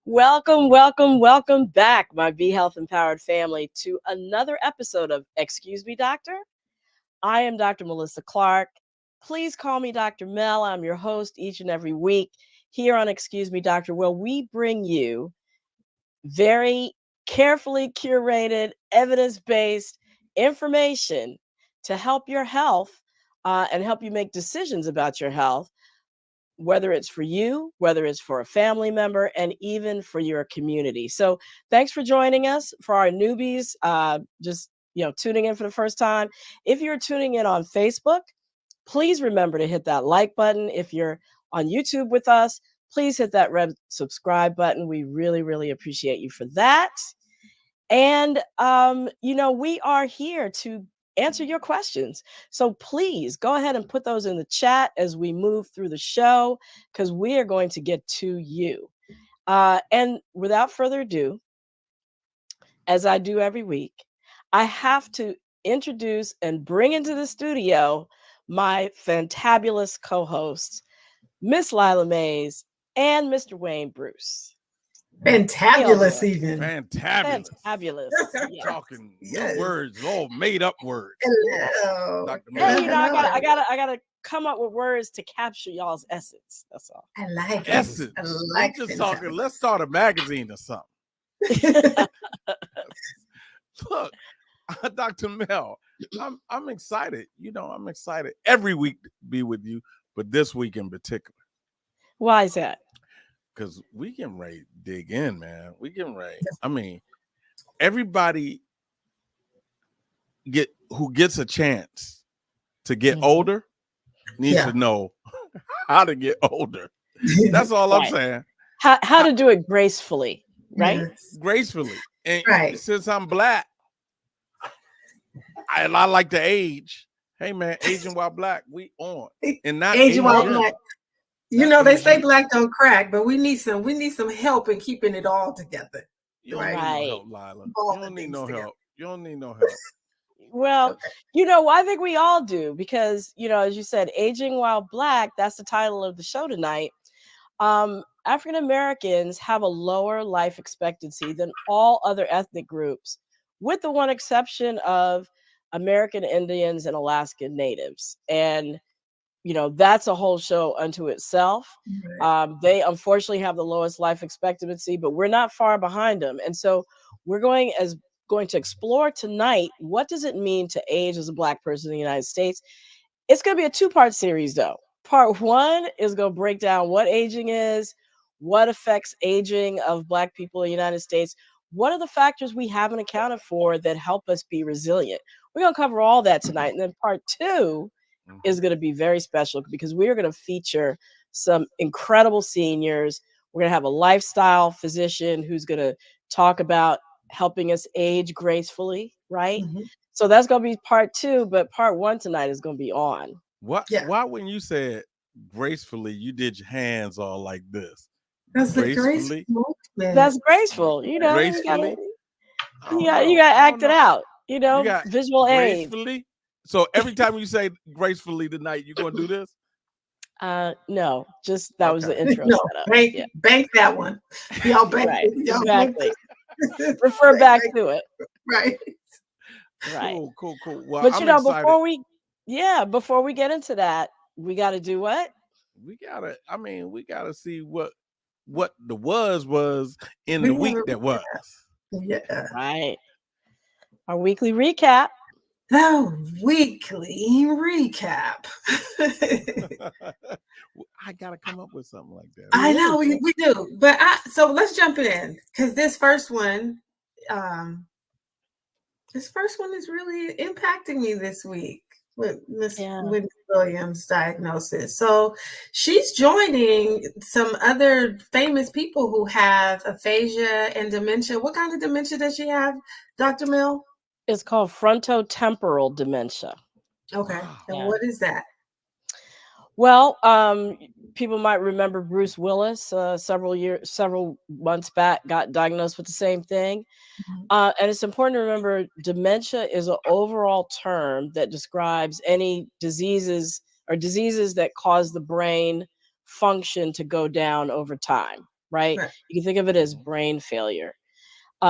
Welcome, welcome, welcome back, my Be Health Empowered family, to another episode of Excuse Me, Doctor. I am Dr. Melissa Clark. Please call me Dr. Mel. I'm your host each and every week here on Excuse Me, Doctor, where we bring you very carefully curated, evidence-based information to help your health and help you make decisions about your health, whether it's for you, whether it's for a family member, and even for your community. So thanks for joining us. For our newbies, just tuning in for the first time. If you're tuning in on Facebook, please remember to hit that like button. If you're on YouTube with us, please hit that red subscribe button. We really, really appreciate you for that. And, we are here to answer your questions. So please go ahead and put those in the chat as we move through the show, because we are going to get to you. And without further ado, as I do every week, I have to introduce and bring into the studio my fantabulous co-hosts, Miss Lila Mays and Mr. Wayne Bruce. Fantabulous, even. Fantabulous. Fantabulous. Yes. Talking words, all made up words. Hello. Dr. Hey, Mel. I gotta come up with words to capture y'all's essence. That's all. I like Essence. it. I like We're just talking. Let's start a magazine or something. Look, Dr. Mel, I'm excited. I'm excited every week to be with you, but this week in particular. Why is that? Because we can ready to dig in, man. We can ready. I mean, everybody who gets a chance to get older needs to know how to get older. That's all I'm saying. How to do it gracefully, right? Yes. Gracefully. And since I'm Black, I like to age. Hey, man, aging while Black, we on. And not aging while Black. They say Black don't crack, but we need some help in keeping it all together. You don't need no help, Lila. You don't need no help. You don't need no help. Well, I think we all do, because, as you said, aging while Black, that's the title of the show tonight. African Americans have a lower life expectancy than all other ethnic groups, with the one exception of American Indians and Alaskan Natives. And that's a whole show unto itself. They unfortunately have the lowest life expectancy, but we're not far behind them. And so we're going to explore tonight, what does it mean to age as a Black person in the United States? It's going to be a two-part series, though. Part one is going to break down what aging is, what affects aging of Black people in the United States, what are the factors we haven't accounted for that help us be resilient. We're going to cover all that tonight. And then part two is going to be very special, because we are going to feature some incredible seniors. We're going to have a lifestyle physician who's going to talk about helping us age gracefully, right? So that's going to be part two, but part one tonight is going to be on. Why when you said gracefully, you did your hands all like this? That's gracefully. That's graceful. Gracefully? You got to act it out. Visual aid. Gracefully? So every time you say gracefully tonight, you're going to do this? No, just that was the intro setup. Bank that one. Y'all bank right. it. Exactly. Refer back to it. Right. Cool. Well, but excited. before we get into that, we got to do what? We gotta see what the was in the week that was. Yeah. Right. Our weekly recap. The weekly recap. I gotta come up with something like that. I know we do, but so let's jump in, because this first one is really impacting me this week with Miss Wendy Williams' diagnosis. So she's joining some other famous people who have aphasia and dementia. What kind of dementia does she have, Dr. Mill? It's called frontotemporal dementia. Okay. And what is that? Well, people might remember Bruce Willis several months back got diagnosed with the same thing. And it's important to remember dementia is an overall term that describes any diseases that cause the brain function to go down over time, right? Right. You can think of it as brain failure.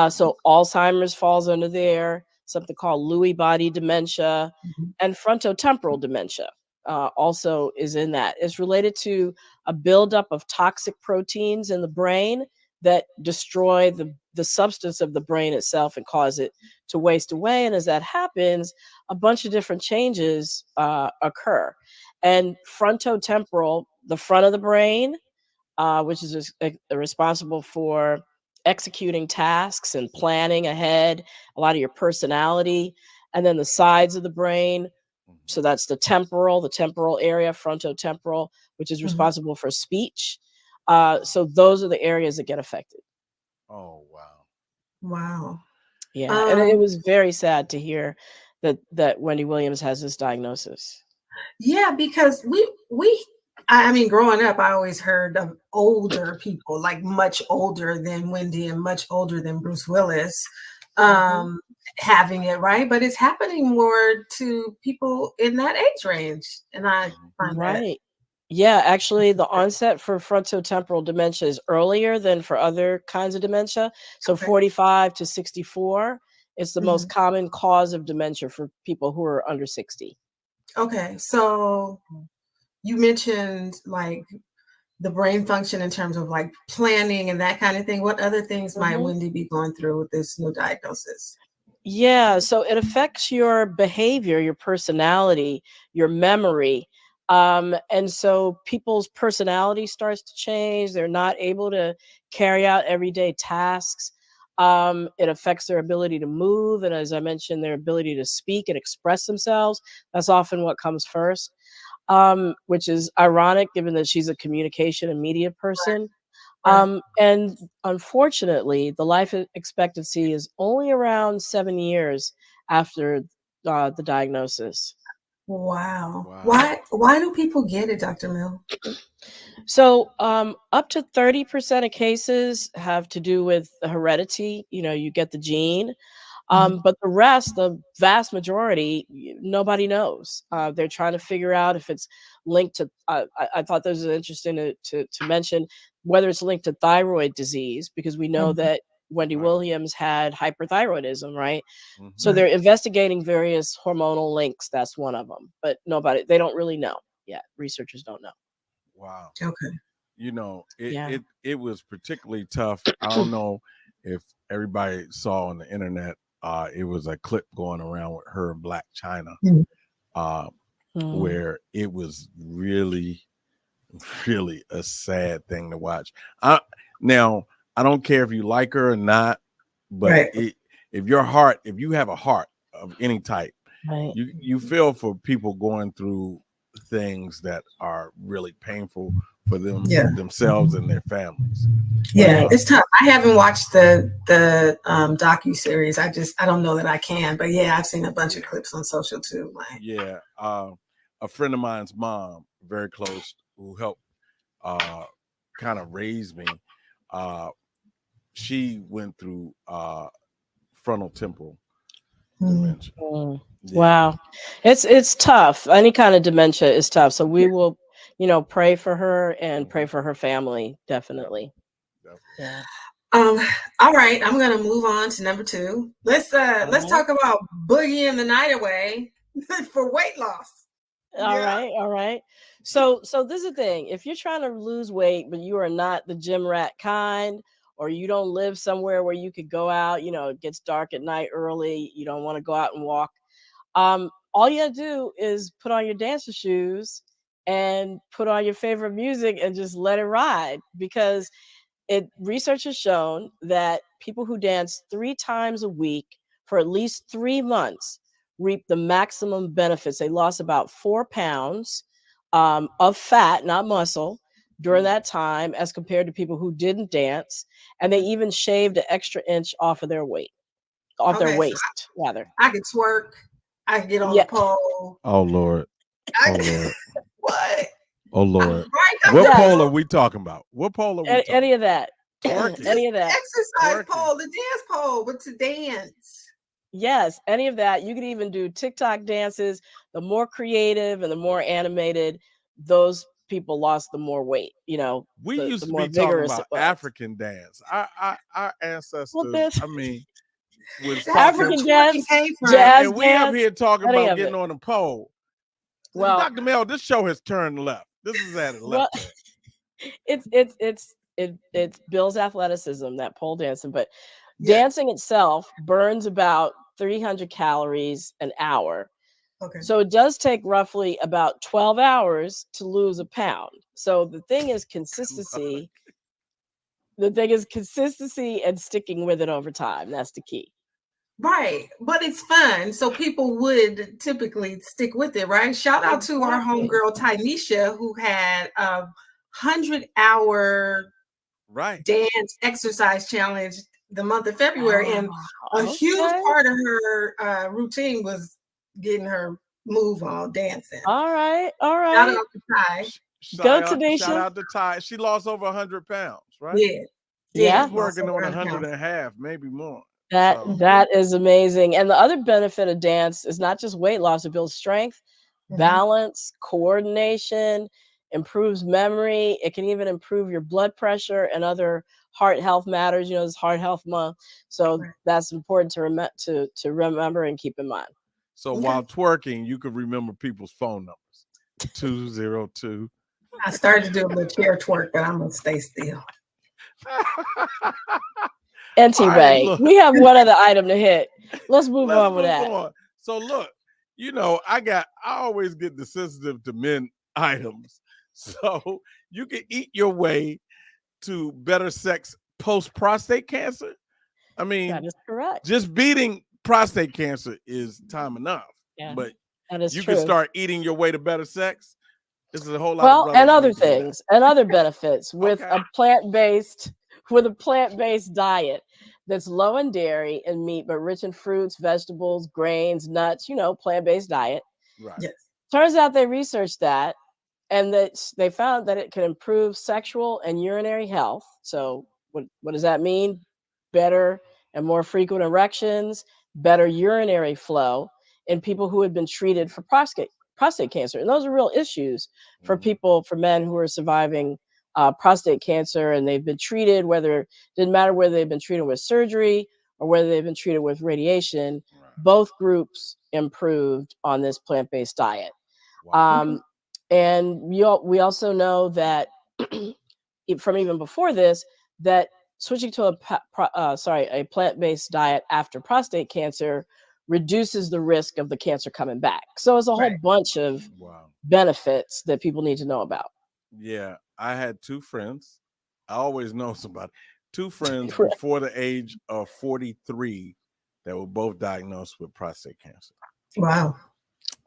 So Alzheimer's falls under there, something called Lewy body dementia, Mhm. and frontotemporal dementia also is in that. It's related to a buildup of toxic proteins in the brain that destroy the substance of the brain itself and cause it to waste away. And as that happens, a bunch of different changes occur. And frontotemporal, the front of the brain, which is responsible for executing tasks and planning ahead, a lot of your personality, and then the sides of the brain. So that's the temporal area, frontotemporal, which is Mhm. responsible for speech. So those are the areas that get affected. Oh, wow. Wow. Yeah, and it was very sad to hear that Wendy Williams has this diagnosis. Yeah, because I mean, growing up, I always heard of older people, like much older than Wendy and much older than Bruce Willis, having it, right? But it's happening more to people in that age range, and I find that Right. Yeah, actually, the onset for frontotemporal dementia is earlier than for other kinds of dementia. So okay. 45 to 64 is the most Mhm. common cause of dementia for people who are under 60. Okay, so you mentioned like the brain function in terms of like planning and that kind of thing. What other things might Mhm. Wendy be going through with this new diagnosis? Yeah, so it affects your behavior, your personality, your memory. And so people's personality starts to change. They're not able to carry out everyday tasks. It affects their ability to move. And as I mentioned, their ability to speak and express themselves. That's often what comes first, which is ironic given that she's a communication and media person. Right. And unfortunately, the life expectancy is only around 7 years after the diagnosis. Wow. Wow. Why do people get it, Dr. Mill? So, up to 30% of cases have to do with the heredity. You know, you get the gene. Mhm. But the rest, the vast majority, nobody knows. They're trying to figure out if it's linked to. I thought this was interesting to mention whether it's linked to thyroid disease because we know Mhm. that Wendy Right. Williams had hyperthyroidism, right? So Mm-hmm. Right. they're investigating various hormonal links. That's one of them, but they don't really know yet. Researchers don't know. Wow. Okay. You know, Yeah. it was particularly tough. I don't know if everybody saw on the internet. It was a clip going around with her and Black China, Mhm. uh, Mm. where it was really, really a sad thing to watch. Now I don't care if you like her or not, but Right. if you have a heart of any type, Right. you feel for people going through things that are really painful for Yeah. themselves and their families. Yeah, Right. it's tough. I haven't watched the docu series. I don't know that I can, but yeah, I've seen a bunch of Yeah, clips on social too. Like, yeah. A friend of mine's mom, very close, who helped kind of raise me. Uh, she went through frontal temporal mm, dementia. Mm. Yeah, Wow. It's tough. Any kind of dementia is tough. So we yeah. will, pray for her and pray mm-hmm. for her family, definitely. Definitely. Yeah. Um, all right, I'm gonna move on to number two. Let's All talk about boogieing the night away for weight loss. Yeah. right. All right. So this is the thing. If you're trying to lose weight, but you are not the gym rat kind, or you don't live somewhere where you could go out, it gets dark at night early, you don't want to go out and walk. All you gotta do is put on your dancer shoes and put on your favorite music and just let it ride because research has shown that people who dance 3 times a week for at least 3 months reap the maximum benefits. They lost about 4 pounds of fat, not muscle, during that time as compared to people who didn't dance, and they even shaved an extra inch off of their weight, off their Okay, so waist, rather. I could twerk. I could get on the Yeah. pole. Oh Lord. Oh I, Lord. what? Oh Lord. Right, Dr. What Yes. pole are Mill? we talking about? What pole are we talking Any of that. about? Twerking. Any Just of the that. exercise Twerking. pole, the dance pole, but to dance. Yes, any of that. You could even do TikTok dances. The more creative and the more animated those people lost, the more weight, you know, We the used to more be talking vigorous about it was. African dance. Our ancestors, I mean, was That's talking. where African twerking dance, came from. jazz And we up dance, here talking any about of getting it. on a pole. Well, Dr. Mel, this show has turned left. This is at a well, left turn. it builds athleticism, that pole dancing, but Yeah. dancing itself burns about 300 calories an hour. Okay. So it does take roughly about 12 hours to lose a pound. So the thing is consistency. The thing is consistency and sticking with it over time. That's the key. Right. But it's fun. So people would typically stick with it, right? Shout out to our homegirl Tynesha, who had a 100-hour dance exercise challenge the month of February. And a huge part of her routine was getting her move on, dancing. All right. Shout out to Ty. Go Tanisha. Shout out to Ty. She lost over 100 pounds, right? Yeah. She's working on 100.5, maybe more. That is amazing. And the other benefit of dance is not just weight loss, it builds strength, balance, coordination, improves memory. It can even improve your blood pressure and other heart health matters. You know, it's Heart Health Month. So that's important to remember and keep in mind. So while twerking, you could remember people's phone numbers. 202. I started to do a little chair twerk, but I'm going to stay still. Ray, we have one other item to hit. Let's move on with that. So look, you know, I always get the sensitive to men items. So you can eat your way to better sex post prostate cancer. I mean, that is correct. Just beating prostate cancer is time enough. Yeah, but that is you true. can start eating your way to better sex. This is a whole lot. Well, and other things and other benefits with a plant-based diet that's low in dairy and meat, but rich in fruits, vegetables, grains, nuts, you know, plant-based diet. Right. Yes. Turns out they researched that and that they found that it can improve sexual and urinary health. So what does that mean? Better and more frequent erections, better urinary flow in people who had been treated for prostate cancer. And those are real issues for people, for men who are surviving prostate cancer, and they've been treated, didn't matter whether they've been treated with surgery or whether they've been treated with radiation, both groups improved on this plant-based diet. Wow. And we also know that from even before this, that switching to a plant-based diet after prostate cancer reduces the risk of the cancer coming back. So it's a whole bunch of benefits that people need to know about. Yeah, I had two friends. I always know somebody. Two friends before the age of 43 that were both diagnosed with prostate cancer. Wow.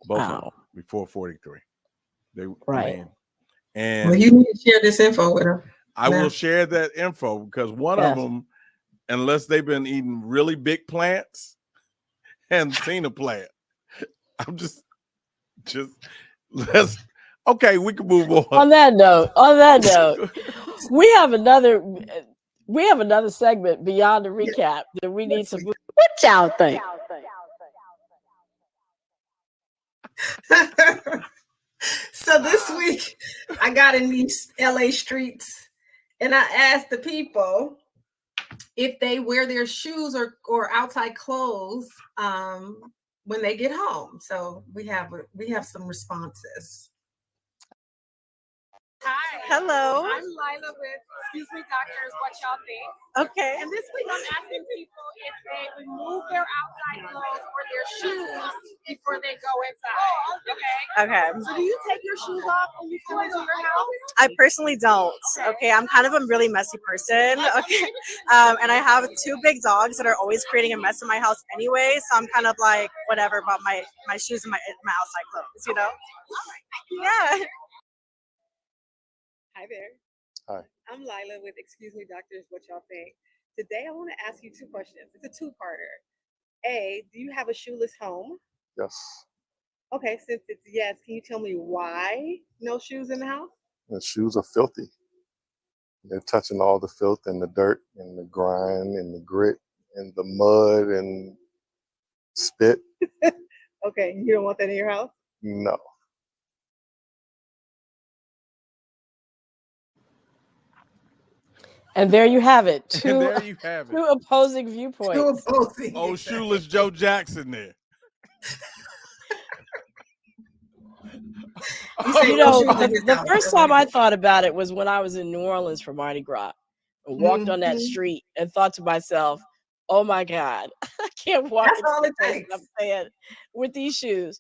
Both of them before 43. I mean, and well, you need to share this info with them. I will share that info because one of them, unless they've been eating really big plants, hadn't seen a plant. I'm just let's. Okay, we can move on. On that note, we have another segment beyond the recap that we need to. What y'all think? So this week, I got in these LA streets, and I asked the people if they wear their shoes or outside clothes when they get home. So we have some responses. Hi. Hello. I'm Lila with Excuse Me Doctors, What Y'all Think? Okay. And this week I'm asking people if they remove their outside clothes or their shoes before they go inside. Okay. So do you take your shoes off when you come into your house? I personally don't. Okay. I'm kind of a really messy person. Okay. And I have two big dogs that are always creating a mess in my house anyway. So I'm kind of like, whatever about my shoes and my outside clothes, you know? Yeah. Hi there. Hi. I'm Lila with Excuse Me Doctors, What Y'all Think? Today I want to ask you two questions. It's a two-parter. A, do you have a shoeless home? Yes. Okay, since it's yes, can you tell me why no shoes in the house? The shoes are filthy. They're touching all the filth and the dirt and the grime and the grit and the mud and spit. Okay, you don't want that in your house? No. And there you have it. And there you have it. Two opposing viewpoints. Two opposing. Oh, shoeless Joe Jackson there. The first time I thought about it was when I was in New Orleans for Mardi Gras. I walked on that street and thought to myself, oh my God, I can't walk into the place I'm saying with these shoes.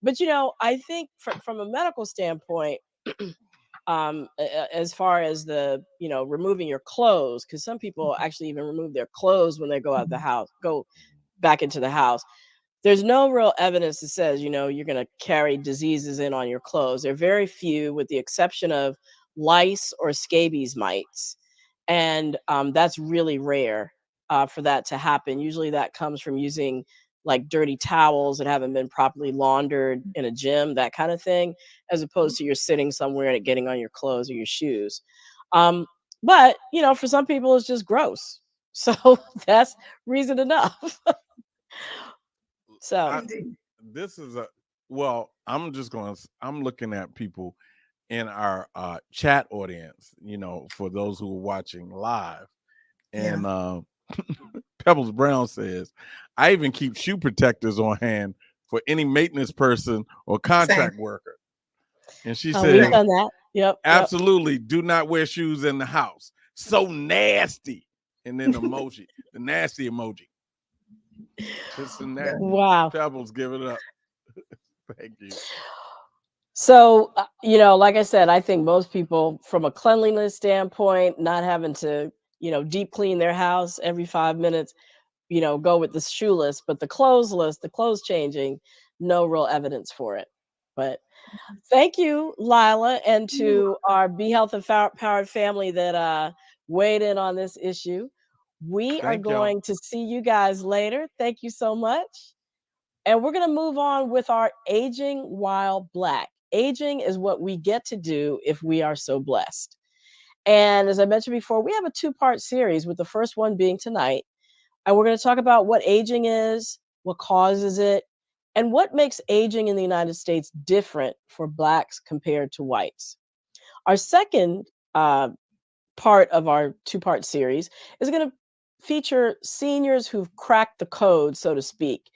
But, I think from a medical standpoint, as far as the, removing your clothes, because some people actually even remove their clothes when they go out the house, go back into the house. There's no real evidence that says, you're going to carry diseases in on your clothes. There are very few, with the exception of lice or scabies mites. And that's really rare for that to happen. Usually that comes from using like dirty towels that haven't been properly laundered in a gym, that kind of thing, as opposed to you're sitting somewhere and it getting on your clothes or your shoes. But, for some people, it's just gross. So that's reason enough. So this is I'm looking at people in our chat audience, for those who are watching live. And Pebbles Brown says, I even keep shoe protectors on hand for any maintenance person or contract worker. And she said, we've done that. Yep. Absolutely. Do not wear shoes in the house. So nasty. And then the nasty emoji. Just in that. Wow. Pebbles, give it up. Thank you. So, like I said, I think most people, from a cleanliness standpoint, not having to, deep clean their house every 5 minutes, go with the shoeless, but the clothesless, the clothes changing, no real evidence for it. But thank you, Lila, and to our Be Health Empowered family that weighed in on this issue. We are going to see you guys later. Thank you so much. And we're going to move on with our Aging While Black. Aging is what we get to do if we are so blessed. And as I mentioned before, we have a 2-part series, with the first one being tonight. And we're going to talk about what aging is, what causes it, and what makes aging in the United States different for Blacks compared to whites. Our second part of our 2-part series is going to feature seniors who've cracked the code, so to speak,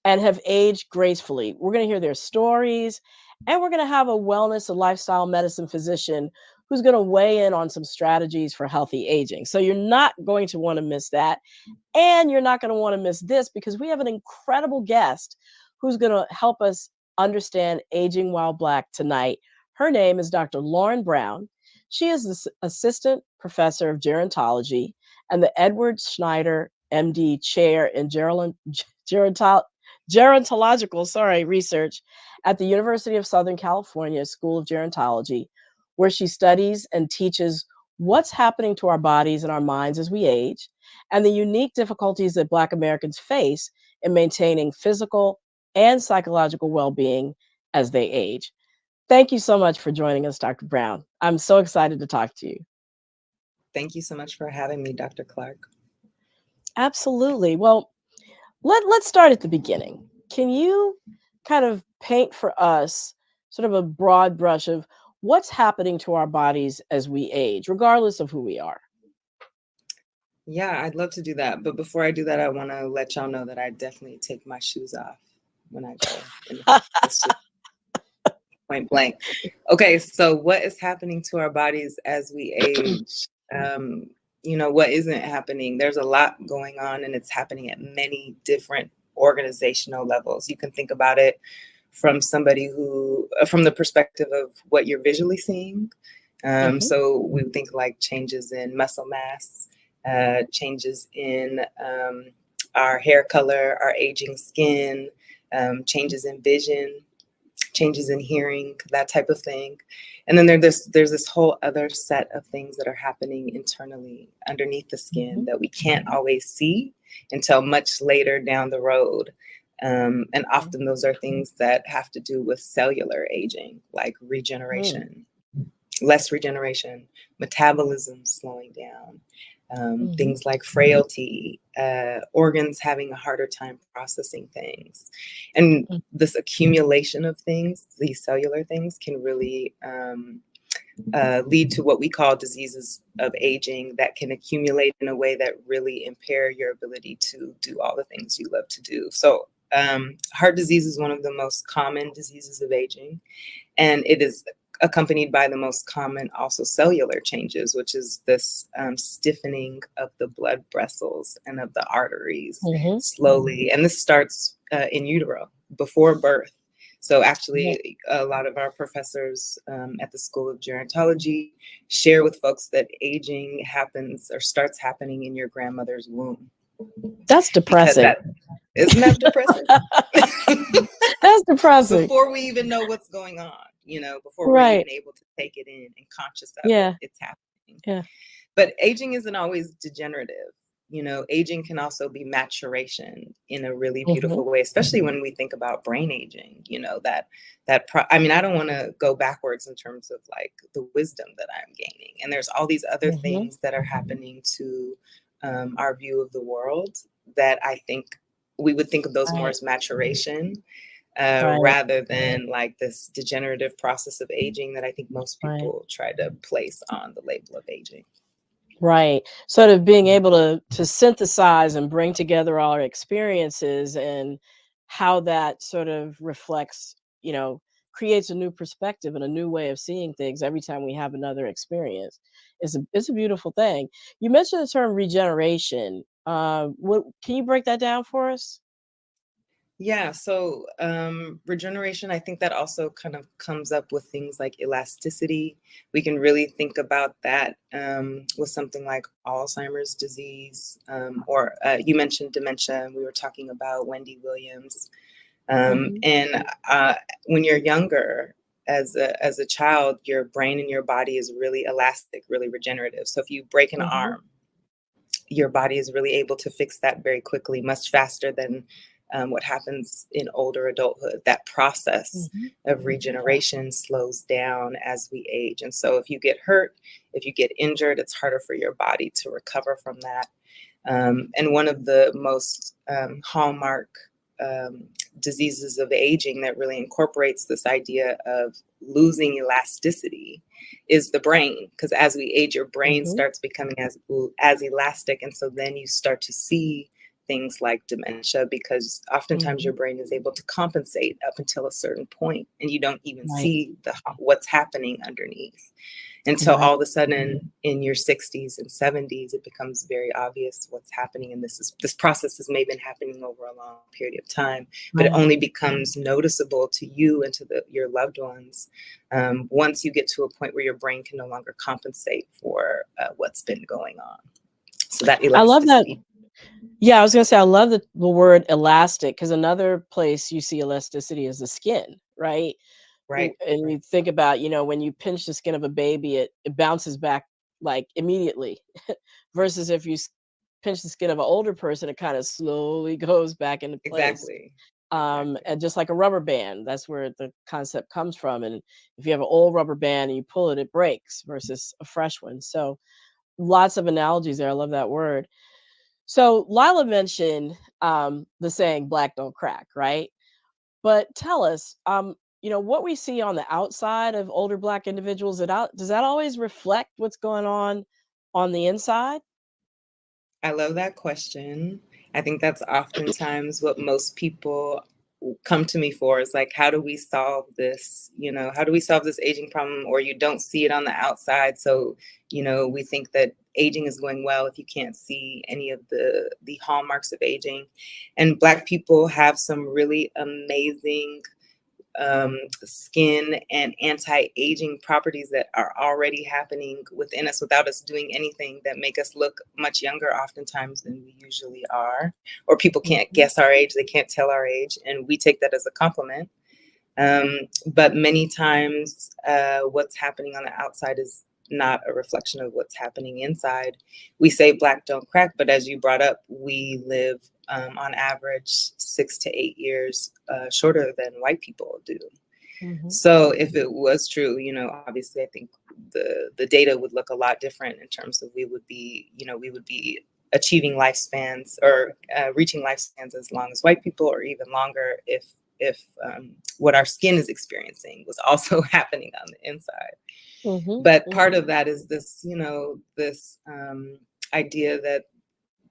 and have aged gracefully. We're going to hear their stories, and we're going to have a wellness and lifestyle medicine physician who's going to weigh in on some strategies for healthy aging. So you're not going to want to miss that. And you're not going to want to miss this, because we have an incredible guest who's going to help us understand aging while Black tonight. Her name is Dr. Lauren Brown. She is the Assistant Professor of Gerontology and the Edward Schneider, MD, Chair in Gerontological research at the University of Southern California School of Gerontology, where she studies and teaches what's happening to our bodies and our minds as we age, and the unique difficulties that Black Americans face in maintaining physical and psychological well-being as they age. Thank you so much for joining us, Dr. Brown. I'm so excited to talk to you. Thank you so much for having me, Dr. Clark. Absolutely. Well, let's start at the beginning. Can you kind of paint for us sort of a broad brush of what's happening to our bodies as we age, regardless of who we are? Yeah, I'd love to do that. But before I do that, I want to let y'all know that I definitely take my shoes off when I go in the house. Point blank. Okay, so what is happening to our bodies as we age? What isn't happening? There's a lot going on, and it's happening at many different organizational levels. You can think about it from from the perspective of what you're visually seeing. So we think like changes in muscle mass, changes in our hair color, our aging skin, changes in vision, changes in hearing, that type of thing. And then there's this whole other set of things that are happening internally underneath the skin that we can't always see until much later down the road. And often those are things that have to do with cellular aging, like regeneration, less regeneration, metabolism slowing down, things like frailty, organs having a harder time processing things. And this accumulation of things, these cellular things, can really lead to what we call diseases of aging that can accumulate in a way that really impair your ability to do all the things you love to do. So heart disease is one of the most common diseases of aging, and it is accompanied by the most common also cellular changes, which is this stiffening of the blood vessels and of the arteries slowly. And this starts in utero, before birth. So actually, a lot of our professors at the School of Gerontology share with folks that aging happens or starts happening in your grandmother's womb. That's depressing. Isn't that depressing? That's depressing. Before we even know what's going on, before we're even able to take it in and conscious of it, it's happening. Yeah. But aging isn't always degenerative. Aging can also be maturation in a really beautiful way, especially when we think about brain aging. I don't want to go backwards in terms of like the wisdom that I'm gaining. And there's all these other things that are happening to our view of the world that I think we would think of those more as maturation rather than like this degenerative process of aging that I think most people try to place on the label of aging. Right. Sort of being able to synthesize and bring together all our experiences and how that sort of reflects, creates a new perspective and a new way of seeing things every time we have another experience. It's a beautiful thing. You mentioned the term regeneration. Can you break that down for us? Yeah, so regeneration, I think that also kind of comes up with things like elasticity. We can really think about that with something like Alzheimer's disease, or you mentioned dementia, and we were talking about Wendy Williams. And when you're younger, as a child, your brain and your body is really elastic, really regenerative. So if you break an arm, your body is really able to fix that very quickly, much faster than what happens in older adulthood. That process of regeneration slows down as we age. And so if you get hurt, if you get injured, it's harder for your body to recover from that. And one of the most hallmark diseases of aging that really incorporates this idea of losing elasticity is the brain, because as we age, your brain starts becoming as elastic, and so then you start to see things like dementia, because oftentimes your brain is able to compensate up until a certain point, and you don't even see what's happening underneath until all of a sudden in your 60s and 70s, it becomes very obvious what's happening. And this process has maybe been happening over a long period of time, but it only becomes noticeable to you and to your loved ones once you get to a point where your brain can no longer compensate for what's been going on. So that elasticity. I love that. Yeah, I was going to say, I love the word elastic, because another place you see elasticity is the skin, right? Right. And you think about, when you pinch the skin of a baby, it bounces back like immediately versus if you pinch the skin of an older person, it kind of slowly goes back into place. Exactly. And just like a rubber band, that's where the concept comes from. And if you have an old rubber band and you pull it, it breaks versus a fresh one. So lots of analogies there. I love that word. So Lila mentioned the saying "black don't crack," right? But tell us, what we see on the outside of older Black individuals, does that always reflect what's going on the inside? I love that question. I think that's oftentimes what most people come to me for, is like, how do we solve this? How do we solve this aging problem? Or you don't see it on the outside. So, we think that aging is going well if you can't see any of the hallmarks of aging. And Black people have some really amazing skin and anti-aging properties that are already happening within us without us doing anything, that make us look much younger oftentimes than we usually are. Or people can't guess our age, they can't tell our age, and we take that as a compliment. But many times what's happening on the outside is not a reflection of what's happening inside. We say Black don't crack, but as you brought up, we live on average 6 to 8 years shorter than white people do. So if it was true, obviously I think the data would look a lot different in terms of we would be achieving lifespans or reaching lifespans as long as white people, or even longer if what our skin is experiencing was also happening on the inside. But part of that is this, this idea that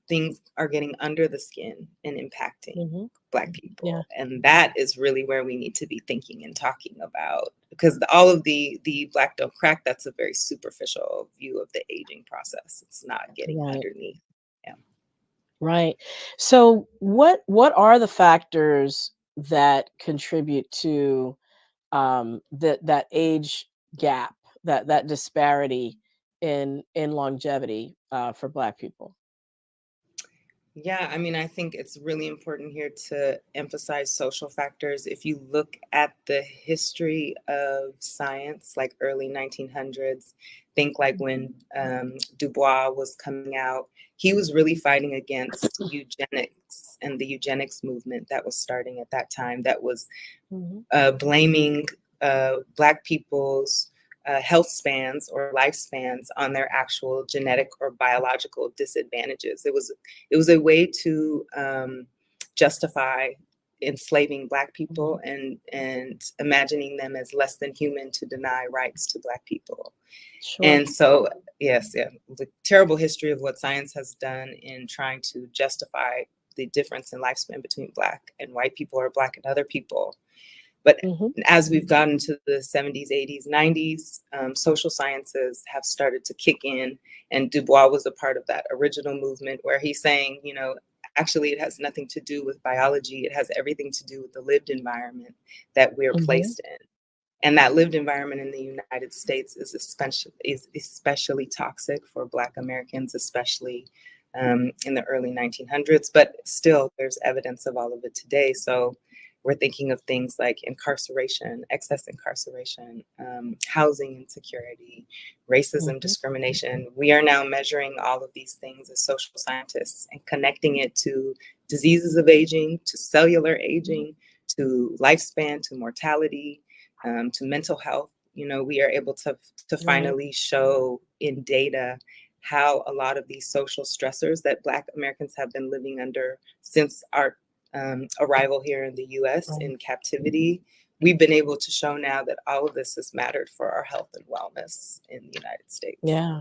things are getting under the skin and impacting Black people. And that is really where we need to be thinking and talking about, because all of the Black don't crack, that's a very superficial view of the aging process. It's not getting underneath. Yeah. Right. So what are the factors that contribute to that age gap, that disparity in longevity for Black people? Yeah, I mean, I think it's really important here to emphasize social factors. If you look at the history of science, like early 1900s, think like when Du Bois was coming out, he was really fighting against eugenics and the eugenics movement that was starting at that time, that was blaming Black people's health spans or lifespans on their actual genetic or biological disadvantages. It was a way to justify enslaving Black people and imagining them as less than human, to deny rights to Black people. Sure. And so, the terrible history of what science has done in trying to justify the difference in lifespan between Black and white people, or Black and other people. But as we've gotten to the 70s, 80s, 90s, social sciences have started to kick in. And Du Bois was a part of that original movement, where he's saying, actually, it has nothing to do with biology. It has everything to do with the lived environment that we're placed in. And that lived environment in the United States is especially toxic for Black Americans, especially in the early 1900s. But still, there's evidence of all of it today. So we're thinking of things like incarceration, excess incarceration, housing insecurity, racism, discrimination. We are now measuring all of these things as social scientists and connecting it to diseases of aging, to cellular aging, to lifespan, to mortality, to mental health. We are able to finally show in data how a lot of these social stressors that Black Americans have been living under since our arrival here in the US in captivity, we've been able to show now that all of this has mattered for our health and wellness in the United States. Yeah.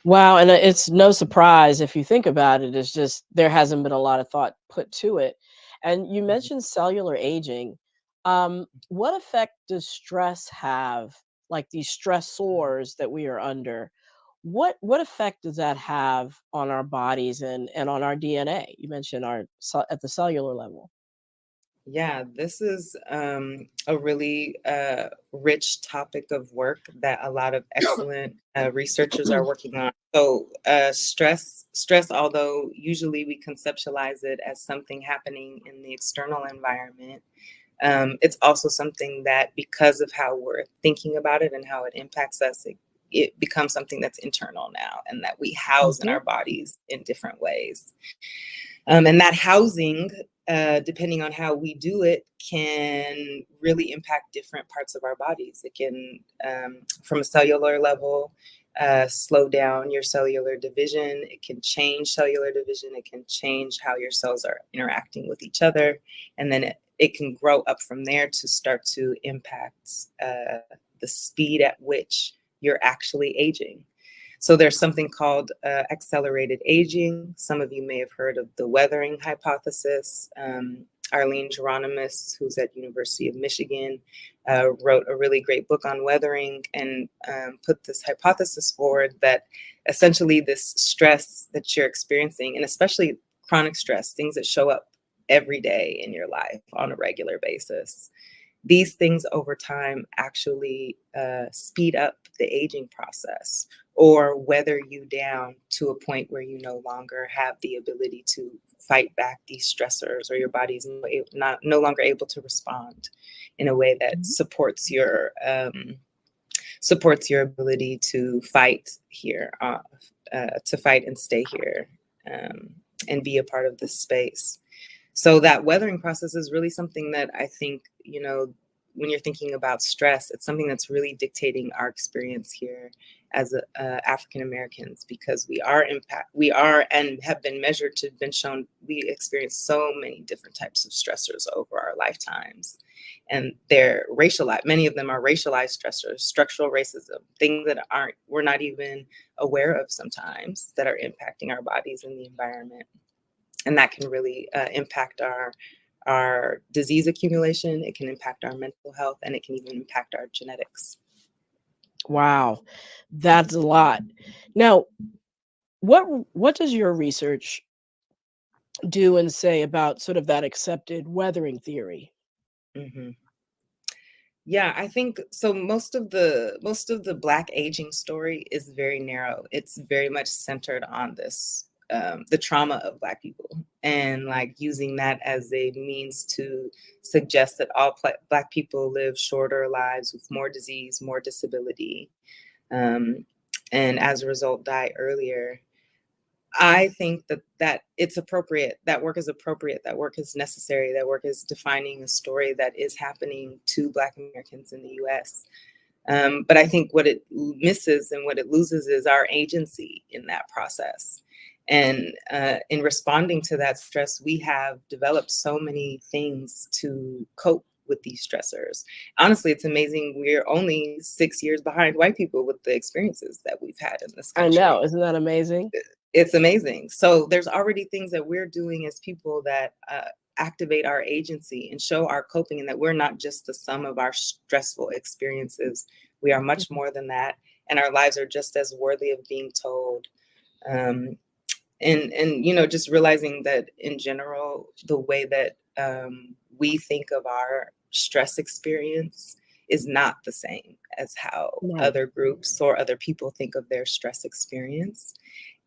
Wow. And it's no surprise, if you think about it, it's just there hasn't been a lot of thought put to it. And you mentioned cellular aging. What effect does stress have, like these stressors that we are under? What effect does that have on our bodies and on our DNA? You mentioned at the cellular level. Yeah, this is a really rich topic of work that a lot of excellent researchers are working on. So stress, although usually we conceptualize it as something happening in the external environment, it's also something that, because of how we're thinking about it and how it impacts us, it becomes something that's internal now, and that we house in our bodies in different ways. And that housing, depending on how we do it, can really impact different parts of our bodies. It can, from a cellular level, slow down your cellular division. It can change cellular division. It can change how your cells are interacting with each other. And then it can grow up from there to start to impact the speed at which you're actually aging. So there's something called accelerated aging. Some of you may have heard of the weathering hypothesis. Arlene Geronimus, who's at University of Michigan, wrote a really great book on weathering and put this hypothesis forward that essentially this stress that you're experiencing, and especially chronic stress, things that show up every day in your life on a regular basis, these things over time actually speed up the aging process, or weather you down to a point where you no longer have the ability to fight back these stressors, or your body's no longer able to respond in a way that supports your ability to fight here, to fight and stay here, and be a part of this space. So that weathering process is really something that I think, when you're thinking about stress, it's something that's really dictating our experience here as African Americans, because we are and have been measured to been shown we experience so many different types of stressors over our lifetimes, and they're racialized. Many of them are racialized stressors, structural racism, things that we're not even aware of sometimes, that are impacting our bodies and the environment, and that can really impact our disease accumulation. It can impact our mental health, and it can even impact our genetics. Wow, that's a lot. Now, what does your research do and say about sort of that accepted weathering theory? Mm-hmm. Yeah, I think so. Most of the Black aging story is very narrow. It's very much centered on this, the trauma of Black people, and like using that as a means to suggest that all Black people live shorter lives with more disease, more disability, and as a result die earlier. I think that it's appropriate. That work is appropriate. That work is necessary. That work is defining a story that is happening to Black Americans in the U.S. But I think what it misses and what it loses is our agency in that process. And in responding to that stress, we have developed so many things to cope with these stressors. Honestly, it's amazing. We're only 6 years behind white people with the experiences that we've had in this country. I know. Isn't that amazing? It's amazing. So there's already things that we're doing as people that activate our agency and show our coping, and that we're not just the sum of our stressful experiences. We are much more than that. And our lives are just as worthy of being told. And just realizing that in general, the way that we think of our stress experience is not the same as how other groups or other people think of their stress experience.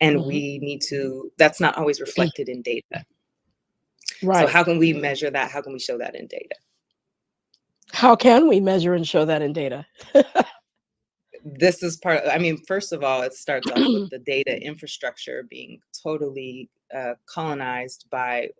And we need to, that's not always reflected in data. Right. So how can we measure that? How can we show that in data? How can we measure and show that in data? This is first of all, it starts off with the data infrastructure being totally colonized by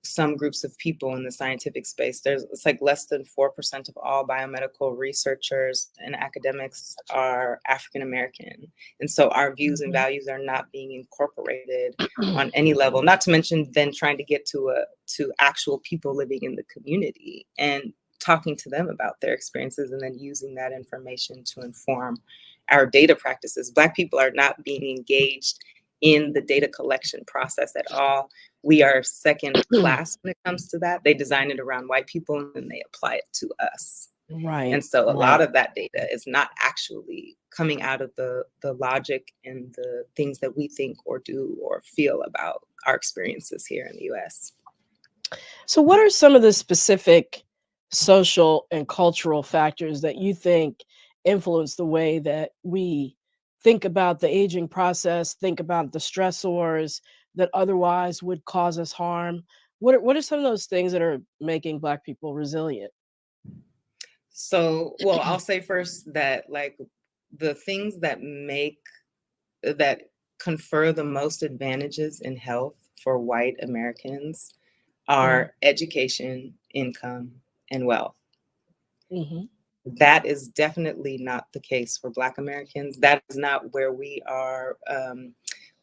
some groups of people in the scientific space. It's like less than 4% of all biomedical researchers and academics are African American. And so our views and values are not being incorporated on any level, not to mention then trying to get to actual people living in the community and talking to them about their experiences, and then using that information to inform our data practices. Black people are not being engaged in the data collection process at all. We are second class when it comes to that. They design it around white people and then they apply it to us. Right. And so a lot of that data is not actually coming out of the logic and the things that we think or do or feel about our experiences here in the US. So what are some of the specific social and cultural factors that you think influence the way that we think about the aging process, think about the stressors that otherwise would cause us harm? What are some of those things that are making Black people resilient? So, well, I'll say first that like the things that confer the most advantages in health for white Americans are education, income, and wealth. That is definitely not the case for Black Americans. That is not where we are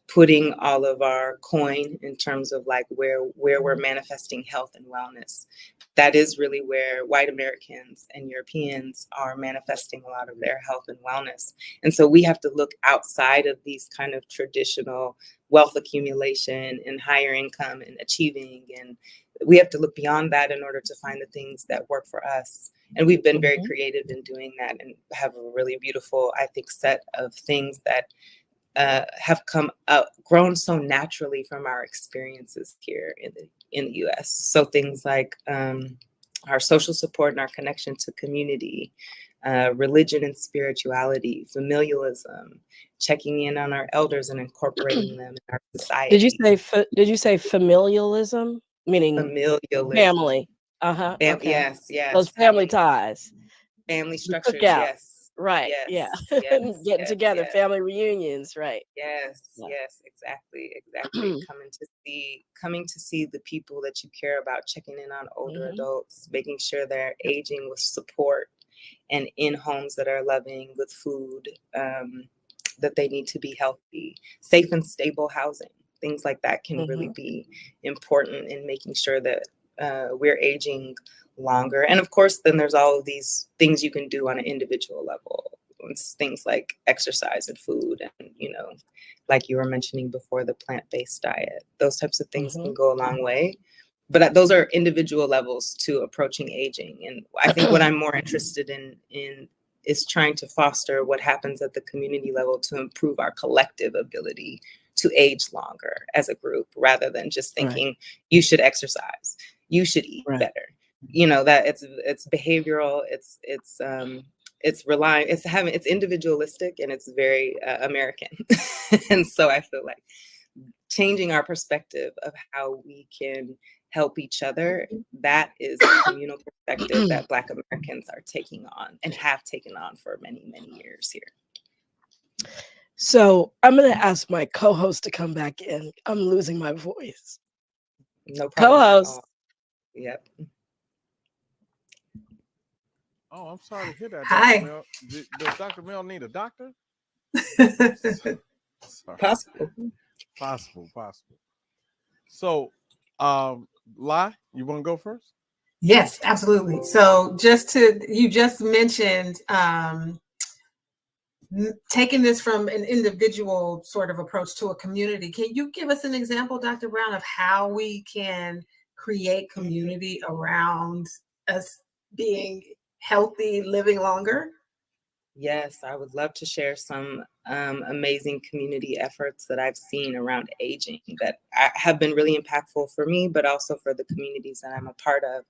putting all of our coin in terms of like where we're manifesting health and wellness. That is really where white Americans and Europeans are manifesting a lot of their health and wellness. And so we have to look outside of these kind of traditional wealth accumulation and higher income and achieving. And we have to look beyond that in order to find the things that work for us. And we've been very creative in doing that and have a really beautiful, I think, set of things that have grown so naturally from our experiences here in the US. So things like our social support and our connection to community, religion and spirituality, familialism, checking in on our elders and incorporating them in our society. Did you say familialism? Meaning familialism. Family. Okay. Yes. Those family ties. Family structures, yes. Right. Yeah. Yes, yes, Getting yes, together, yes. family reunions. Right. Yes, Yeah. yes, exactly, exactly. Coming to see the people that you care about, checking in on older Mhm. adults, making sure they're aging with support and in homes that are loving with food, that they need to be healthy, safe and stable housing. Things like that can really Mhm. be important in making sure that we're aging longer. And of course, then there's all of these things you can do on an individual level. It's things like exercise and food, and like you were mentioning before, the plant-based diet. Those types of things can Mhm. go a long way. But those are individual levels to approaching aging. And I think what I'm more interested in is trying to foster what happens at the community level to improve our collective ability to age longer as a group, rather than just Right. thinking you should exercise, you should eat Right. better. That it's behavioral, it's individualistic, and it's very American. And so I feel like changing our perspective of how we can help each other, that is a communal perspective that Black Americans are taking on and have taken on for many, many years here. So I'm going to ask my co-host to come back in. I'm losing my voice. No problem at Co-host. all. Yep. Oh, I'm sorry to hear that, Hi. Dr. Mel. Does Dr. Mel need a doctor? Sorry. Possible. Possible. So, Lai, you want to go first? Yes, absolutely. So you just mentioned taking this from an individual sort of approach to a community. Can you give us an example, Dr. Brown, of how we can create community around us being healthy, living longer? Yes, I would love to share some amazing community efforts that I've seen around aging that have been really impactful for me, but also for the communities that I'm a part of.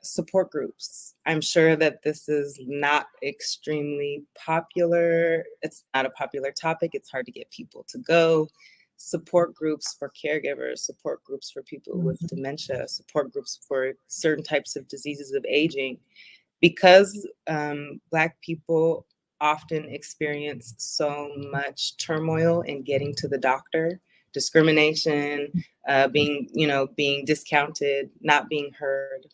Support groups. I'm sure that this is not extremely popular. It's not a popular topic. It's hard to get people to go. Support groups for caregivers, support groups for people with dementia, support groups for certain types of diseases of aging. Because Black people often experience so much turmoil in getting to the doctor, discrimination, being discounted, not being heard.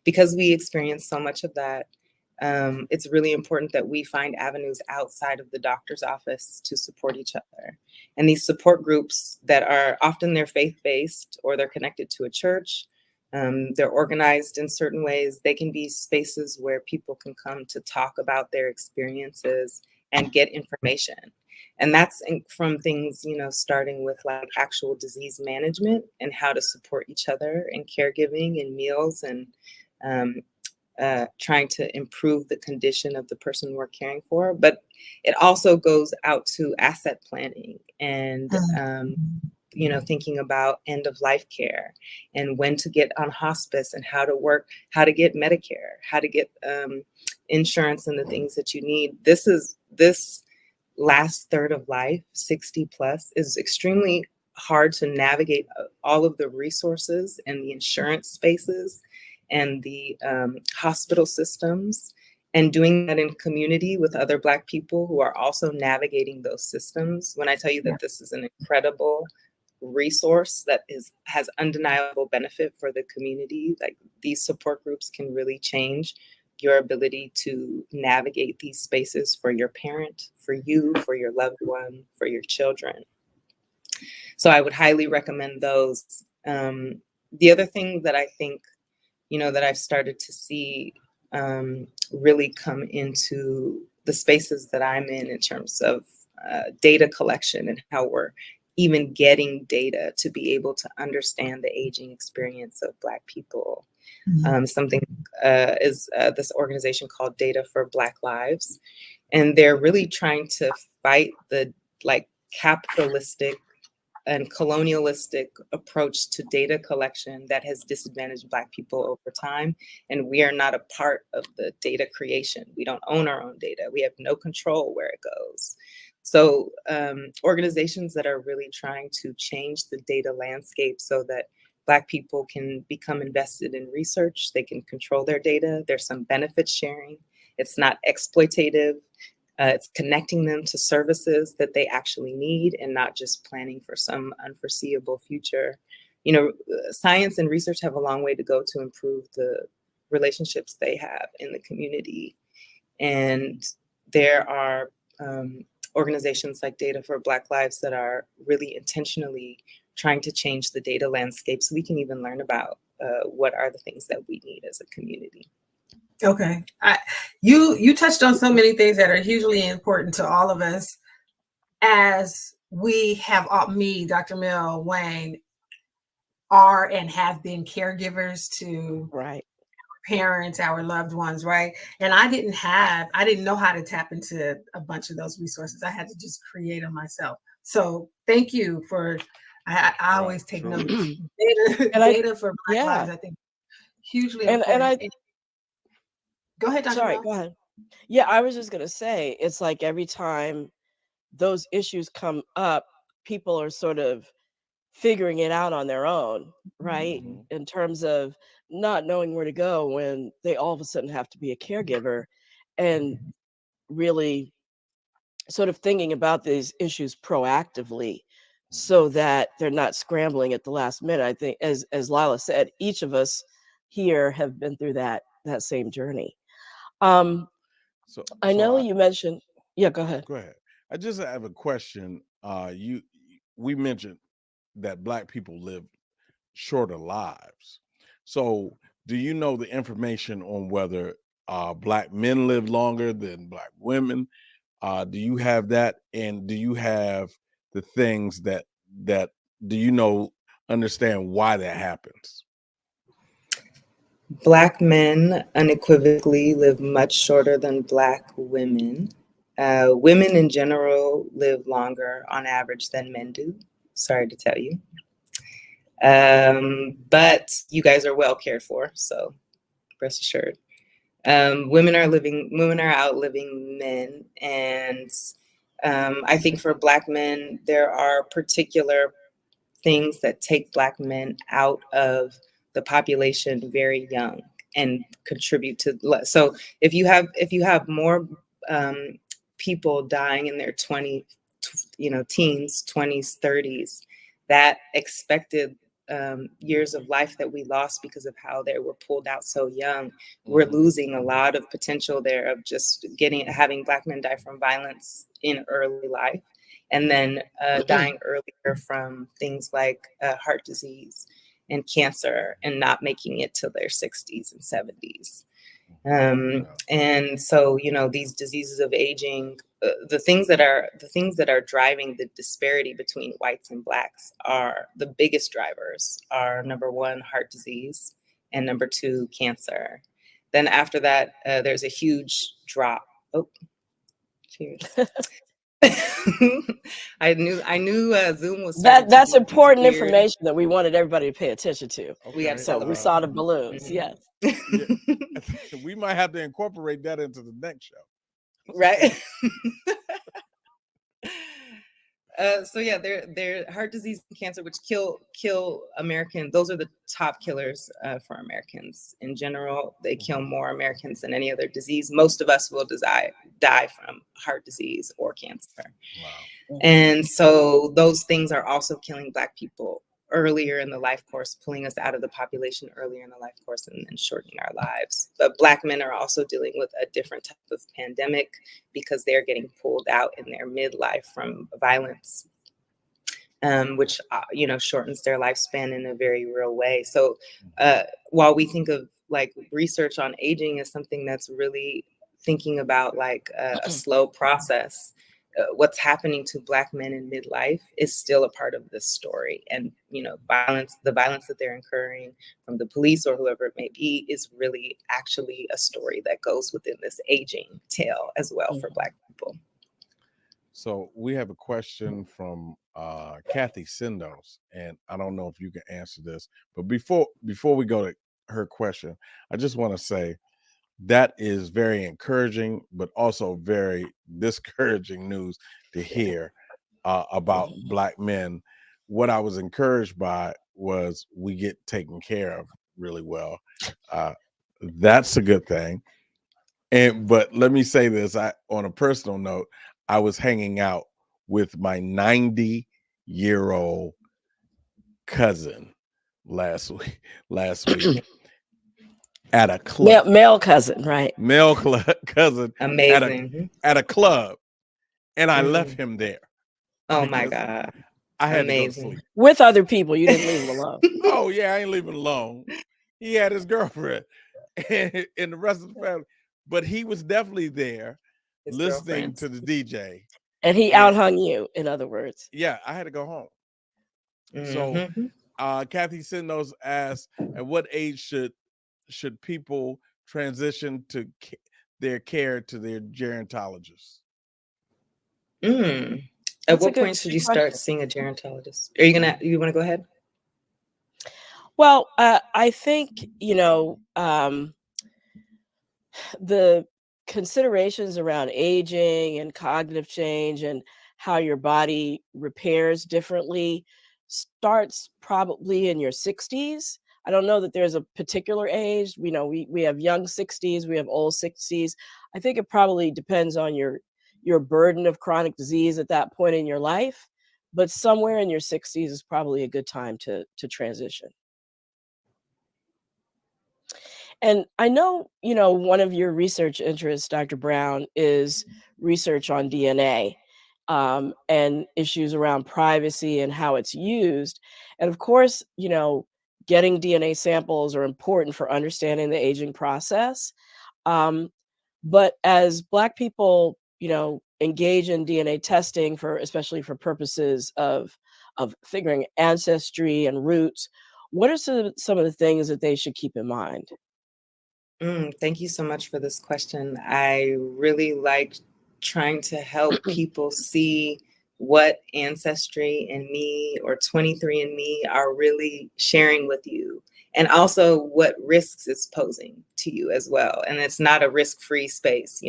Because we experience so much of that, it's really important that we find avenues outside of the doctor's office to support each other. And these support groups that are often they're faith-based, or they're connected to a church, they're organized in certain ways. They can be spaces where people can come to talk about their experiences and get information. And that's from things, starting with like actual disease management and how to support each other in caregiving and meals, and trying to improve the condition of the person we're caring for. But it also goes out to asset planning and thinking about end of life care and when to get on hospice and how to get Medicare, how to get insurance and the things that you need. This last third of life, 60 plus, is extremely hard to navigate all of the resources and the insurance spaces and the hospital systems, and doing that in community with other Black people who are also navigating those systems. When I tell you that this is an incredible resource that has undeniable benefit for the community, like these support groups can really change your ability to navigate these spaces for your parent, for you, for your loved one, for your children. So I would highly recommend those. The other thing that I think, that I've started to see really come into the spaces that I'm in terms of data collection and how we're even getting data to be able to understand the aging experience of Black people. Something is this organization called Data for Black Lives. And they're really trying to fight the capitalistic and colonialistic approach to data collection that has disadvantaged Black people over time. And we are not a part of the data creation. We don't own our own data. We have no control where it goes. So organizations that are really trying to change the data landscape so that Black people can become invested in research, they can control their data, there's some benefit sharing, It's not exploitative. It's connecting them to services that they actually need and not just planning for some unforeseeable future. You know, science and research have a long way to go to improve the relationships they have in the community. And there are organizations like Data for Black Lives that are really intentionally trying to change the data landscape so we can even learn about what are the things that we need as a community. Okay. You touched on so many things that are hugely important to all of us as we have, me, Dr. MEL, Wayne, are and have been caregivers to Right. parents, our loved ones, right? And I didn't know how to tap into a bunch of those resources. I had to just create them myself. So thank you for, I always take notes. Data for Black Lives, I think, hugely important. Go ahead, Dr. Sorry, MEL. go ahead. Yeah, I was just going to say, it's like every time those issues come up, people are sort of figuring it out on their own, right? In terms of not knowing where to go when they all of a sudden have to be a caregiver, and really sort of thinking about these issues proactively so that they're not scrambling at the last minute. I think, as Lila said, each of us here have been through that same journey. I know you mentioned, yeah, go ahead. Go ahead. I just have a question. We mentioned that Black people live shorter lives. So do you know the information on whether Black men live longer than Black women? Do you have that? And do you have the things that do you know, understand why that happens? Black men unequivocally live much shorter than Black women. Women in general live longer on average than men do. Sorry to tell you. But you guys are well cared for, so rest assured. Women are outliving men. And I think for Black men, there are particular things that take Black men out of the population very young and contribute to so if you have more people dying in their teens, 20s, 30s, that expected years of life that we lost because of how they were pulled out so young, we're losing a lot of potential there of just having Black men die from violence in early life, and then dying earlier from things like heart disease and cancer and not making it till their 60s and 70s. And so, these diseases of aging, the things that are driving the disparity between whites and Blacks are the biggest drivers are, number one, heart disease, and number two, cancer. Then after that, there's a huge drop. Oh, cheers. I knew Zoom was that's important information that we wanted everybody to pay attention to. Okay. We saw the balloons. Yes. Yeah. We might have to incorporate that into the next show. Right. So yeah, they're heart disease and cancer, which kill Americans. Those are the top killers for Americans in general. They kill more Americans than any other disease. Most of us will die from heart disease or cancer. Wow. And so those things are also killing Black people earlier in the life course, pulling us out of the population earlier in the life course and shortening our lives. But Black men are also dealing with a different type of pandemic because they're getting pulled out in their midlife from violence, which shortens their lifespan in a very real way. So while we think of like research on aging as something that's really thinking about like a slow process, what's happening to Black men in midlife is still a part of this story. And, the violence that they're incurring from the police or whoever it may be is really actually a story that goes within this aging tale as well for Black people. So we have a question from Kathy Sindos, and I don't know if you can answer this, but before we go to her question, I just want to say that is very encouraging, but also very discouraging news to hear about Black men. What I was encouraged by was we get taken care of really well. That's a good thing. But let me say this, on a personal note, I was hanging out with my 90-year-old cousin last week at a club. Male cousin, right? Male cousin Amazing. at a club. And I left him there. Oh my God. I had to go to Amazing. sleep. With other people. You didn't leave him alone. Oh yeah, I ain't leaving alone. He had his girlfriend and the rest of the family. But he was definitely there His listening girlfriends. to the DJ. And he outhung you, in other words. Yeah, I had to go home. So Mhm. Kathy Sinnos asked, at what age should people transition to their care to their gerontologist? At That's a what point should you start question. seeing a gerontologist? Are you want to go ahead? Well, I think, the considerations around aging and cognitive change and how your body repairs differently starts probably in your 60s. I don't know that there's a particular age. We have young 60s, we have old 60s. I think it probably depends on your burden of chronic disease at that point in your life, but somewhere in your 60s is probably a good time to transition. And I know, one of your research interests, Dr. Brown, is research on DNA, and issues around privacy and how it's used. And of course, getting DNA samples are important for understanding the aging process. Um, but as Black people, engage in DNA testing especially for purposes of figuring ancestry and roots, what are some of the things that they should keep in mind? Thank you so much for this question. I really like trying to help people see what Ancestry and Me or 23andMe are really sharing with you, and also what risks it's posing to you as well. And it's not a risk-free space.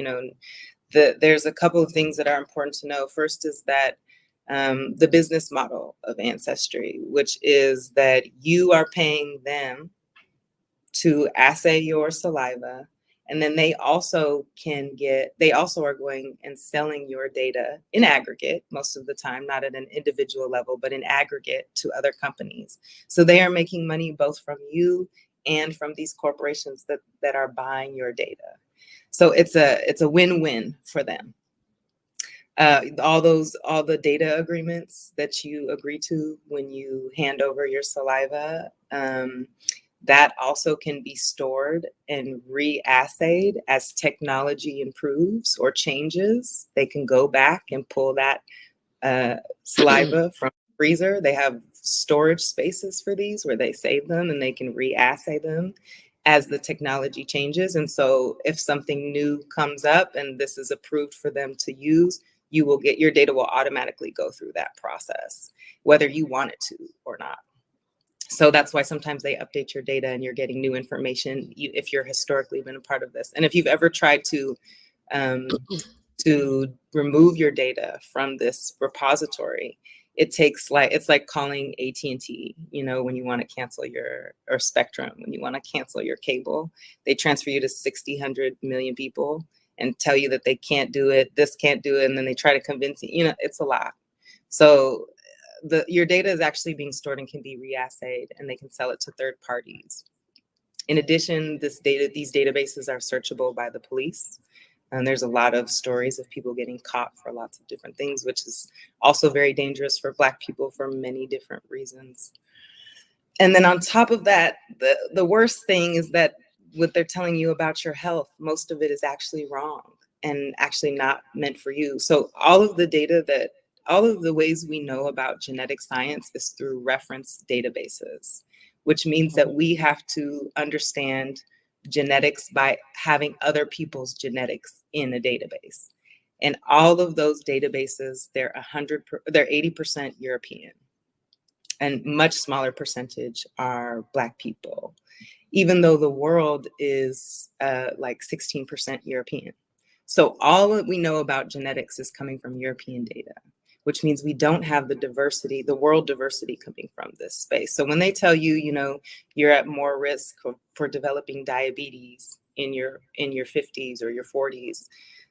There's a couple of things that are important to know. First is that the business model of Ancestry, which is that you are paying them to assay your saliva. And then they also are going and selling your data in aggregate, most of the time, not at an individual level, but in aggregate to other companies. So they are making money both from you and from these corporations that are buying your data. So it's a win-win for them. All the data agreements that you agree to when you hand over your saliva, that also can be stored and reassayed as technology improves or changes. They can go back and pull that saliva from the freezer. They have storage spaces for these where they save them and they can reassay them as the technology changes. And so if something new comes up and this is approved for them to use, your data will automatically go through that process, whether you want it to or not. So that's why sometimes they update your data and you're getting new information if you're historically been a part of this. And if you've ever tried to remove your data from this repository, it's like calling AT&T, when you want to cancel or Spectrum, when you want to cancel your cable. They transfer you to 60, 100 million people and tell you that they can't do it, this can't do it, and then they try to convince you, it's a lot. So your data is actually being stored and can be reassayed, and they can sell it to third parties. In addition, these databases are searchable by the police. And there's a lot of stories of people getting caught for lots of different things, which is also very dangerous for Black people for many different reasons. And then on top of that, the worst thing is that what they're telling you about your health, most of it is actually wrong and actually not meant for you. So all of the ways we know about genetic science is through reference databases, which means that we have to understand genetics by having other people's genetics in a database. And all of those databases, they're 80% European, and much smaller percentage are Black people, even though the world is like 16% European. So all that we know about genetics is coming from European data, which means we don't have the world diversity coming from this space. So when they tell you, you're at more risk for developing diabetes in your 50s or your 40s.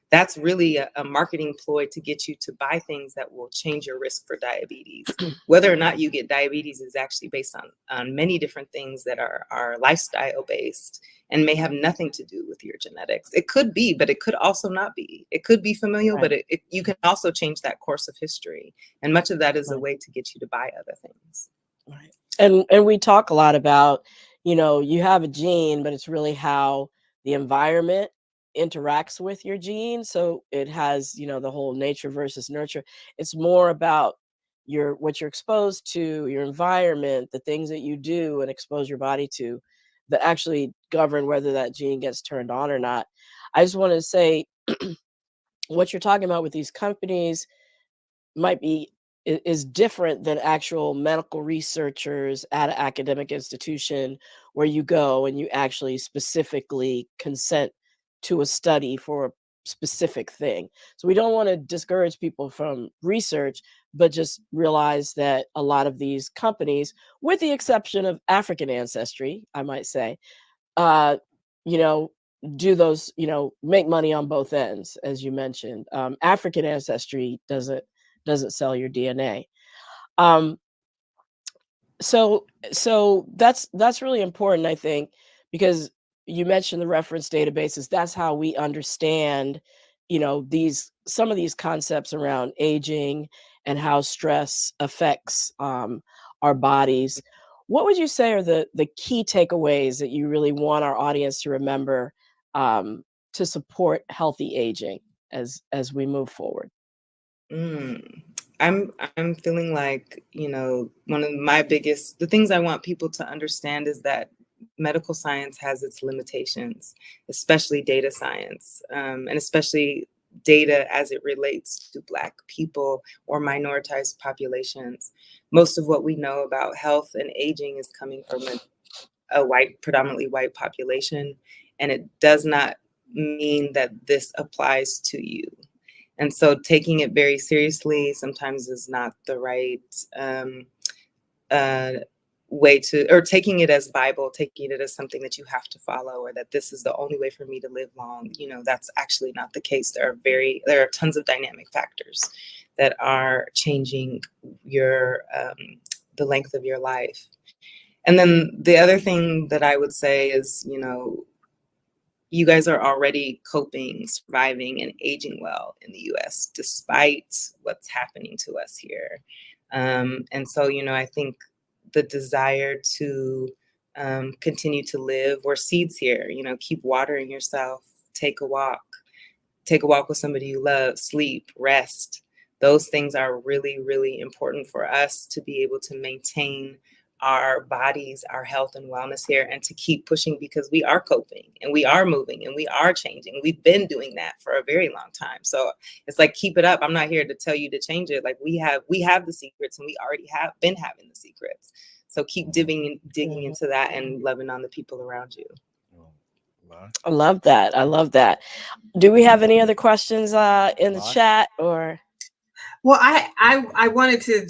That's really a marketing ploy to get you to buy things that will change your risk for diabetes. Whether or not you get diabetes is actually based on many different things that are lifestyle based and may have nothing to do with your genetics. It could be, but it could also not be. It could be familial, but you can also change that course of history. And much of that is a way to get you to buy other things. Right. And we talk a lot about, you have a gene, but it's really how the environment interacts with your gene. So it has, the whole nature versus nurture. It's more about what you're exposed to, your environment, the things that you do and expose your body to that actually govern whether that gene gets turned on or not. I just want to say what you're talking about with these companies is different than actual medical researchers at an academic institution where you go and you actually specifically consent to a study for a specific thing. So we don't want to discourage people from research, but just realize that a lot of these companies, with the exception of African ancestry, I might say, you know, do those, make money on both ends, as you mentioned. African ancestry doesn't sell your DNA. So that's really important, I think, because you mentioned the reference databases. That's how we understand, some of these concepts around aging and how stress affects our bodies. What would you say are the key takeaways that you really want our audience to remember to support healthy aging as we move forward? I'm feeling like, one of the things I want people to understand is that medical science has its limitations, especially data science, and especially data as it relates to Black people or minoritized populations. Most of what we know about health and aging is coming from a predominantly white population, and it does not mean that this applies to you. And so taking it very seriously sometimes is not the right way to, or taking it as Bible, taking it as something that you have to follow, or that this is the only way for me to live long. That's actually not the case. There are tons of dynamic factors that are changing the length of your life. And then the other thing that I would say is, you guys are already coping, surviving, and aging well in the US, despite what's happening to us here. And so, I think the desire to continue to live, we're seeds here, keep watering yourself, take a walk with somebody you love, sleep, rest. Those things are really, really important for us to be able to maintain our bodies, our health and wellness here, and to keep pushing, because we are coping and we are moving and we are changing. We've been doing that for a very long time. So it's like, keep it up. I'm not here to tell you to change it. Like we have the secrets, and we already have been having the secrets. So keep digging into that and loving on the people around you. I love that. I love that. Do we have any other questions in the chat or? Well, I wanted to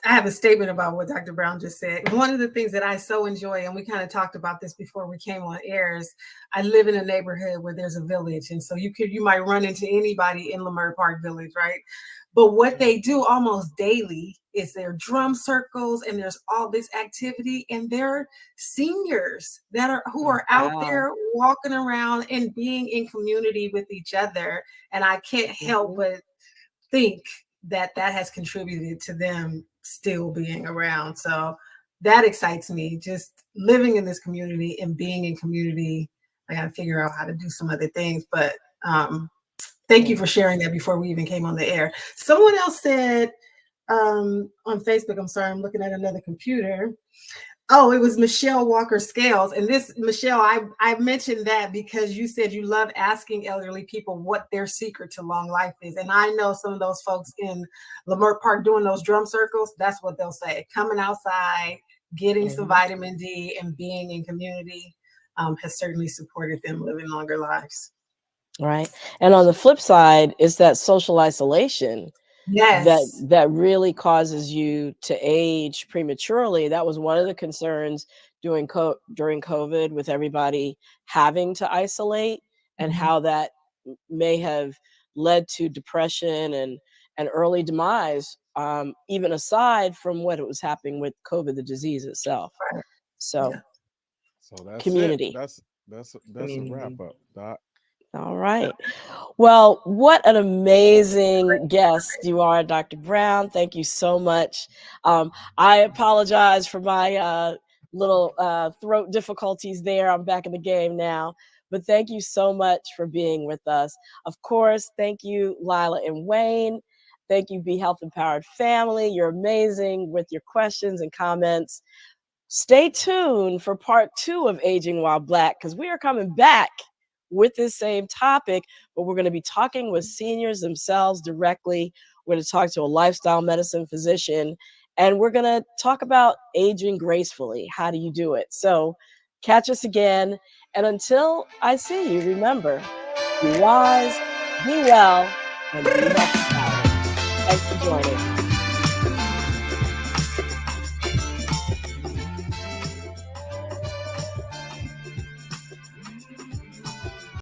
I have a statement about what Dr. Brown just said. One of the things that I so enjoy, and we kind of talked about this before we came on air, is I live in a neighborhood where there's a village. And so you might run into anybody in Leimert Park Village, right? But what they do almost daily is their drum circles, and there's all this activity, and they're seniors who are out there walking around and being in community with each other. And I can't help but think that has contributed to them still being around. So that excites me, just living in this community and being in community. I got to figure out how to do some other things, but thank you for sharing that before we even came on the air. Someone else said on Facebook, I'm sorry, I'm looking at another computer. Oh, it was Michelle Walker Scales. And this, Michelle, I mentioned that because you said you love asking elderly people what their secret to long life is. And I know some of those folks in Leimert Park doing those drum circles, that's what they'll say. Coming outside, getting some vitamin D, and being in community has certainly supported them living longer lives. Right. And on the flip side is that social isolation. Yes. That really causes you to age prematurely. That was one of the concerns during COVID with everybody having to isolate, and how that may have led to depression and early demise, even aside from what was happening with COVID, the disease itself. Right. So, Yeah. So that's community. it. That's a wrap up, Doc. All right. Well, what an amazing guest you are, Dr. Brown. Thank you so much. I apologize for my little throat difficulties there. I'm back in the game now. But thank you so much for being with us. Of course, thank you, Lila and Wayne. Thank you, Be Health Empowered family. You're amazing with your questions and comments. Stay tuned for part 2 of Aging While Black, because we are coming back with this same topic, but we're going to be talking with seniors themselves directly. We're going to talk to a lifestyle medicine physician, and we're going to talk about aging gracefully. How do you do it? So catch us again. And until I see you, remember, be wise, be well, and be healthy. Thanks for joining.